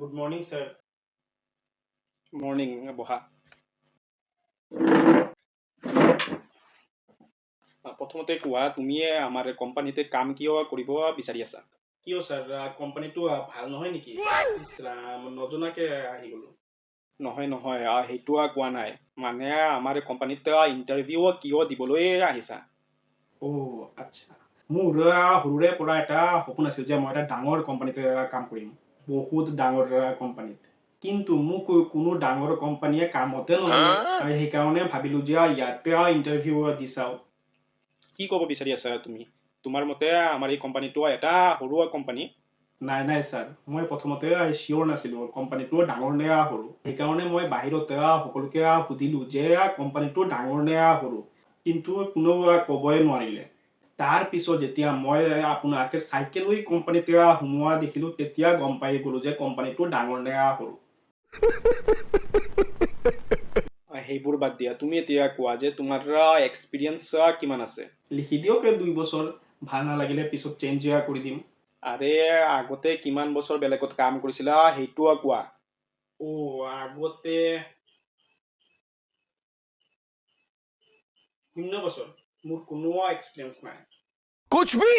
Good morning sir. Morning বহা প্ৰথমতে কোৱা তুমি আমাৰ কোম্পানীতে কাম কিয় কৰিব বিচাৰি আছা কিয় স্যাৰ কোম্পানীটো ভাল নহয় নেকি? ইছ ৰাম নজনাকে আহি গলো। নহয় নহয় সেইটো কোৱা নাই মানে আমাৰ কোম্পানীত ইণ্টাৰভিউ কিয় দিবলৈ আহিছা অ আচ্ছা মোৰ সৰুৰে পৰা এটা সপোন আছিল যে মই এটা ডাঙৰ কোম্পানীতে কাম কৰিম, বহুত ডাঙৰ কোম্পানীত। কিন্তু মোক কোনো ডাঙৰ কোম্পানীয়ে কামতে নললে আৰু সেইকাৰণে ভাবিলো যে ইয়াতে ইণ্টাৰভিউ দি চাওঁ। কি ক'ব বিচাৰি আছা তুমি তোমাৰ মতে আমাৰ এই কোম্পানীটো এটা সৰু কোম্পানী নাই নাই স্যাৰ, মই প্ৰথমতে চিয়'ৰ নাছিলো কোম্পানীটো ডাঙৰ নে সৰু। সেইকাৰণে মই বাহিৰতে সকলোকে সুধিলো যে কোম্পানীটো ডাঙৰ নে সৰু, কিন্তু কোনেও ক'বই নোৱাৰিলে। তাৰ পিছত যেতিয়া মই আপোনাক চাইকেল লৈ কোম্পানীতে সোমোৱা দেখিলো তেতিয়া গম পাই গলো যে কোম্পানীটো ডাঙৰ নে সৰু। সেইবোৰ বাদ দিয়া তুমি এতিয়া কোৱা যে তোমাৰ এক্সপিৰিয়েঞ্চ কিমান আছে লিখি দিয়ক 2 বছৰ, ভাল নালাগিলে পিছত চেঞ্জ কৰি দিম। আৰে আগতে কিমান বছৰ বেলেগত কাম কৰিছিলা সেইটো কোৱা অ আগতে 0 বছৰ, মোৰ কোনো এক্সপিৰিয়েঞ্চ নাই। कुछ भी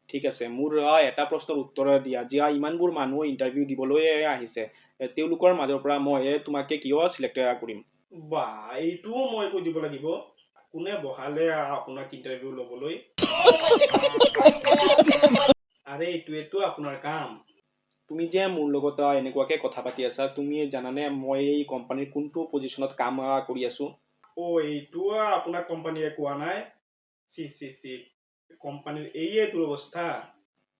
ঠিক আছে মোৰ এটা প্ৰশ্নৰ উত্তৰ দিয়া যে ইমানবোৰ মানুহ ইণ্টাৰভিউ দিবলৈ আহিছে তেওঁলোকৰ মাজৰ পৰা মই তোমাকে কিয় চিলেক্ট কৰিম বা এইটোও মই কৈ দিব লাগিব? কোনে বহালে আপোনাক ইণ্টাৰভিউ ল'বলৈ? আৰে এইটোৱেতো আপোনাৰ কাম। তুমি যে মোৰ লগত এনেকুৱাকে কথা পাতি আছা তুমি জানানে মই এই কোম্পানীৰ কোনটো পজিশ্যনত কাম কৰি আছো অ এইটো আপোনাক কোম্পানীয়ে কোৱা নাই? চি চি চি, কোম্পানীৰ এইটো অৱস্থা।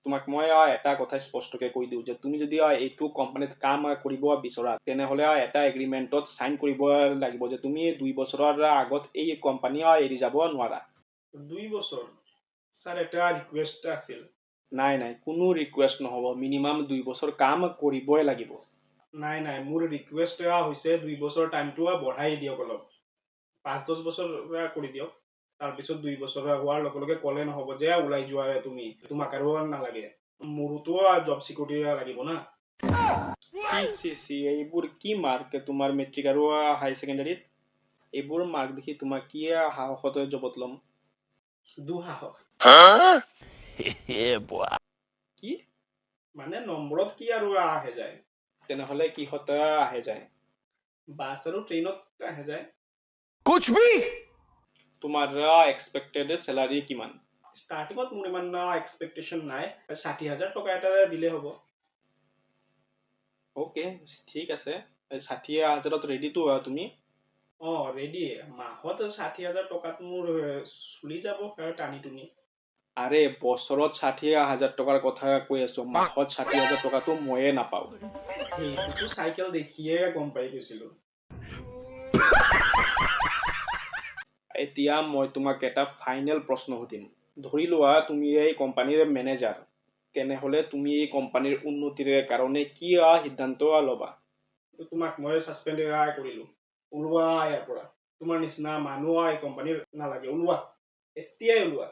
তোমাক মই এটা কথা স্পষ্টকে কৈ দিওঁ যে তুমি যদি এইটো কোম্পানীত কাম কৰিব বিচৰা তেনেহলে এটা এগ্ৰিমেণ্টত সাইন কৰিব লাগিব যে তুমি 2 বছৰৰ আগত এই কোম্পানী এৰি যাব নোৱাৰা। 2 বছৰ? স্যাৰ এটা ৰিকুৱেষ্ট আছিল। নাই নাই কোনো ৰিকুৱেষ্ট নহব, মিনিমাম 2 বছৰ কাম কৰিবই লাগিব। নাই নাই মোৰ ৰিকুৱেষ্ট হৈছে 2 বছৰ টাইমটো বঢ়াই দিয়ক অলপ, 5-10 বছৰ কৰি দিয়ক। তাৰপিছত 2 বছৰ হোৱাৰ লগে লগে ক'লে নহ'ব যে ওলাই যোৱা তুমি, তোমাক আৰু নালাগে। মোৰোতো জব চিকিউৰিটি লাগিব না। এইবোৰ কি মাৰ্ক তোমাৰ মেট্ৰিক আৰু হাই ছেকেণ্ডাৰীত? এইবোৰ মাৰ্ক দেখি তোমাক কি সাহসত জবত ল'ম? দুঃসাহস কি মানে নম্বৰত কি আৰু আহে যায়? তেনেহলে কিহত আহে যায়? বাছ আৰু ট্ৰেইনত আহে যায়। कुछ भी তোমাৰ এক্সপেক্টেড চেলাৰী কিমান? ষ্টাৰ্টিঙত মোৰ ইমান এক্সপেক্টেশ্যন নাই, 60,000 টকা এটা দিলে হ'ব। ওকে ঠিক আছে 60,000ত ৰেডি তো তুমি? ৰেডি। মাহত 60,000 টকাত মোৰ চলি যাব টানি টুনি। আৰে বছৰত 60,000 টকাৰ কথা কৈ আছো, মাহত 60,000 টকাটো ময়ে নাপাওঁ। সেইটোতো চাইকেল দেখিয়ে গম পাই গৈছিলো। এতিয়া মই তোমাক এটা ফাইনেল প্ৰশ্ন সুধিম। ধৰি লোৱা তুমি এই কোম্পানীৰ মেনেজাৰ, তেনেহলে তুমি এই কোম্পানীৰ উন্নতিৰ কাৰণে কি সিদ্ধান্ত ল'বা? তোমাক মই ছাছপেণ্ড কৰিলো, ওলোৱা ইয়াৰ পৰা। তোমাৰ নিচিনা মানুহ এই কোম্পানীৰ নালাগে, ওলোৱা এতিয়াই ওলোৱা।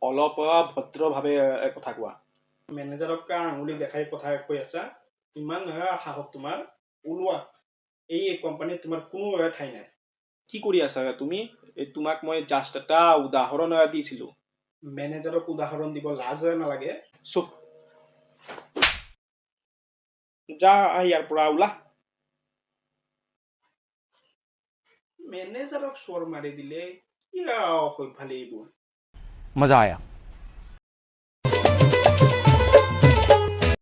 অলপ ভদ্ৰভাৱে কথা কোৱা। মেনেজাৰক আঙুলি দেখাই কথা কৈ আছা? ইমান সাহস তোমাৰ? ওলোৱা, এই কোম্পানীত তোমাৰ কোনো ঠাই নাই। কি কৰি আছা তুমি? তোমাক মই জাষ্ট এটা উদাহৰণ দিছিলো। মেনেজাৰক উদাহৰণ দিব লাজ নালাগে? চুপ, যা ইয়াৰ পৰা ওলা। মেনেজাৰক চৰ মাৰি দিলে কি অসভ্যালি এইবোৰ। मजा आया।